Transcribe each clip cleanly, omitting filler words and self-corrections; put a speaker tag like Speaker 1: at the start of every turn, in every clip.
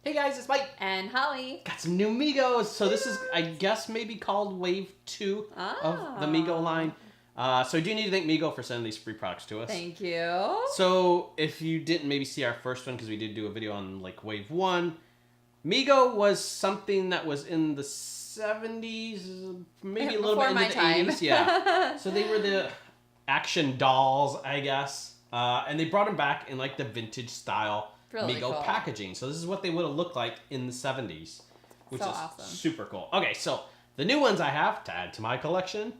Speaker 1: Hey guys, it's Mike.
Speaker 2: And Holly.
Speaker 1: Got some new Megos. So this is, I guess, maybe called Wave 2 of the Mego line. So I do need to thank Mego for sending these free products to us.
Speaker 2: Thank you.
Speaker 1: So if you didn't maybe see our first one, because we did do a video on like Wave 1, Mego was something that was in the 70s, maybe a little bit in the 80s. Yeah. So they were the action dolls, I guess. And they brought them back in like the vintage style.
Speaker 2: Really
Speaker 1: Mego
Speaker 2: cool.
Speaker 1: packaging. So this is what they would have looked like in the 70s, which
Speaker 2: so
Speaker 1: is
Speaker 2: awesome.
Speaker 1: Super cool. Okay, so the new ones I have to add to my collection,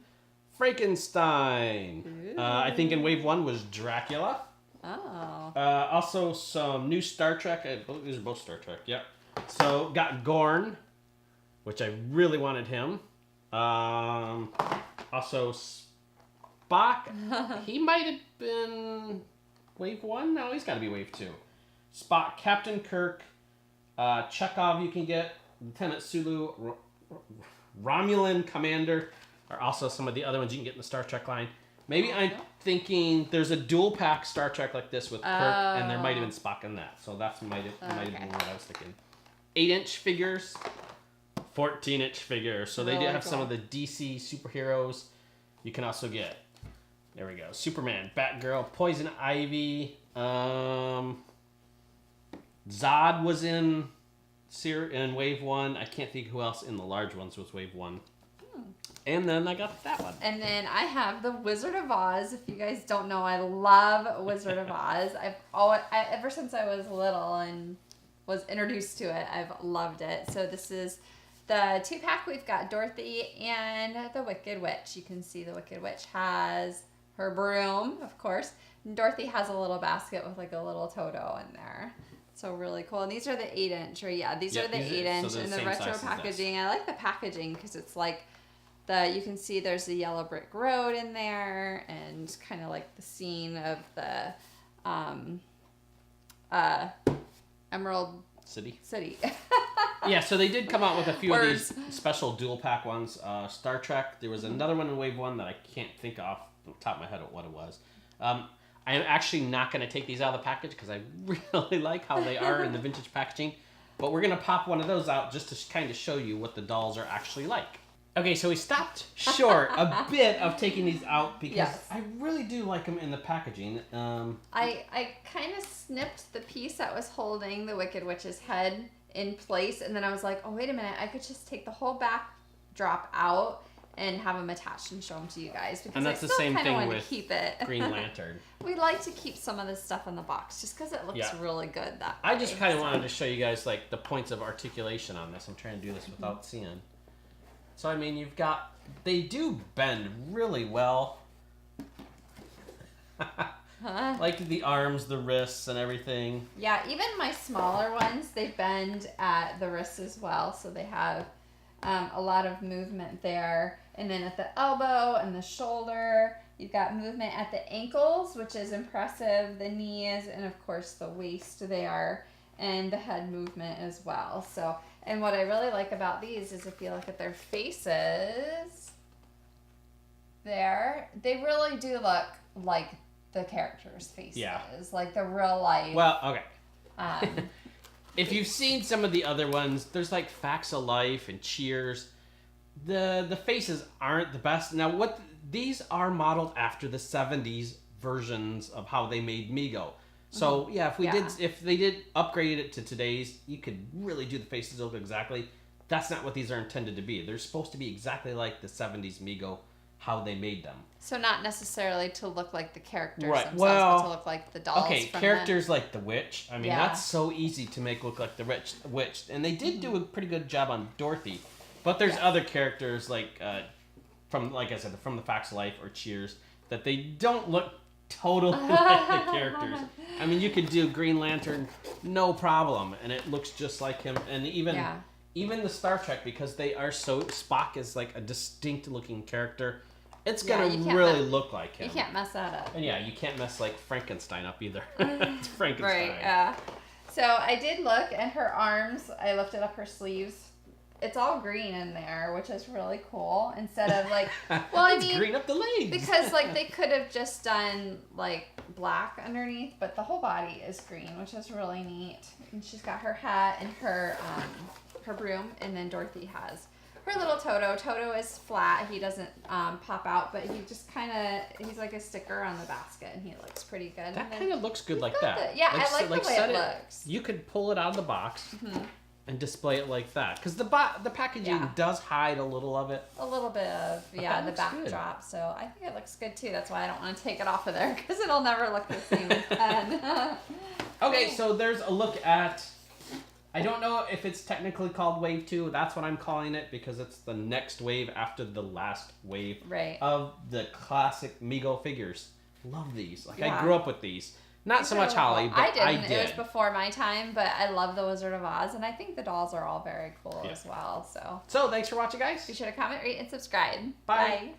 Speaker 1: Frankenstein. I think in Wave 1 was Dracula.
Speaker 2: Oh.
Speaker 1: Also some new Star Trek. I believe these are both Star Trek. Yep. So got Gorn, which I really wanted him. Also Spock. He might have been Wave 1. No, he's got to be Wave 2. Spock, Captain Kirk, Chekhov you can get, Lieutenant Sulu, Romulan Commander are also some of the other ones you can get in the Star Trek line. Maybe I'm thinking there's a dual pack Star Trek like this with Kirk, and there might have been Spock in that. So that might have been what I was thinking. 8-inch figures, 14-inch figures. So they do have some of the DC superheroes. You can also get, there we go, Superman, Batgirl, Poison Ivy, Zod was in Wave 1. I can't think who else in the large ones was Wave 1. And then I got that one.
Speaker 2: And then I have the Wizard of Oz. If you guys don't know, I love Wizard of Oz. Ever since I was little and was introduced to it, I've loved it. So this is the 2-pack. We've got Dorothy and the Wicked Witch. You can see the Wicked Witch has her broom, of course. And Dorothy has a little basket with like a little Toto in there. So really cool. And these are the 8-inch, or these are the 8-inch
Speaker 1: so
Speaker 2: and the retro packaging. I like the packaging because it's like you can see there's a yellow brick road in there and kind of like the scene of the Emerald
Speaker 1: City. Yeah, so they did come out with a few of these special dual pack ones. Star Trek. There was another one in Wave 1 that I can't think off the top of my head what it was. I am actually not going to take these out of the package because I really like how they are in the vintage packaging. But we're going to pop one of those out just to kind of show you what the dolls are actually like. Okay, so we stopped short a bit of taking these out because I really do like them in the packaging.
Speaker 2: I kind of snipped the piece that was holding the Wicked Witch's head in place. And then I was like, oh, wait a minute. I could just take the whole backdrop out and have them attached and show them to you guys. Because
Speaker 1: and that's the same thing with Green Lantern.
Speaker 2: We like to keep some of this stuff in the box just because it looks really good that way.
Speaker 1: I just kind of wanted to show you guys like the points of articulation on this. I'm trying to do this without seeing. So, I mean, you've got, they do bend really well. Like the arms, the wrists, and everything.
Speaker 2: Yeah, even my smaller ones, they bend at the wrists as well. So they have a lot of movement there. And then at the elbow and the shoulder, you've got movement at the ankles, which is impressive. The knees, and of course the waist there. And the head movement as well. So, and what I really like about these is if you look at their faces there, they really do look like the characters' faces. Yeah. Like the real life.
Speaker 1: Well, okay. If you've seen some of the other ones, there's like Facts of Life and Cheers. The faces aren't the best. Now, these are modeled after the 70s versions of how they made Mego. So yeah, if they did upgrade it to today's, you could really do the faces look exactly. That's not what these are intended to be. They're supposed to be exactly like the 70s Mego, how they made them.
Speaker 2: So not necessarily to look like the characters themselves,
Speaker 1: but
Speaker 2: to look like the dolls.
Speaker 1: Okay, characters like the witch. I mean, that's so easy to make look like the witch. And they did do a pretty good job on Dorothy. But there's other characters like like I said, from the Facts of Life or Cheers, that they don't look totally like the characters. I mean, you could do Green Lantern, no problem, and it looks just like him. And even the Star Trek, because they are so, Spock is like a distinct looking character. It's gonna really look like him.
Speaker 2: You can't mess that up.
Speaker 1: And you can't mess like Frankenstein up either. It's Frankenstein.
Speaker 2: Right. So I did look, and her arms. I lifted up her sleeves. it's all green in there, which is really cool. Instead of like, well, I mean,
Speaker 1: green up the legs.
Speaker 2: Because like they could have just done like black underneath, but the whole body is green, which is really neat. And she's got her hat and her broom, and then Dorothy has her little Toto. Toto is flat. He doesn't pop out, but he just he's like a sticker on the basket, and he looks pretty good.
Speaker 1: That kind of looks good like that.
Speaker 2: Yeah, I like the way it looks.
Speaker 1: You could pull it out of the box and display it like that, because the packaging does hide a little of it.
Speaker 2: A little bit of the backdrop. So I think it looks good too. That's why I don't want to take it off of there, because it'll never look the same again.
Speaker 1: Okay, so there's a look at. I don't know if it's technically called Wave 2. That's what I'm calling it, because it's the next wave after the last wave of the classic Mego figures. Love these. Like, I grew up with these. Not so much Holly, but I did.
Speaker 2: It was before my time, but I love the Wizard of Oz, and I think the dolls are all very cool as well. So
Speaker 1: thanks for watching, guys.
Speaker 2: Be sure to comment, rate, and subscribe.
Speaker 1: Bye.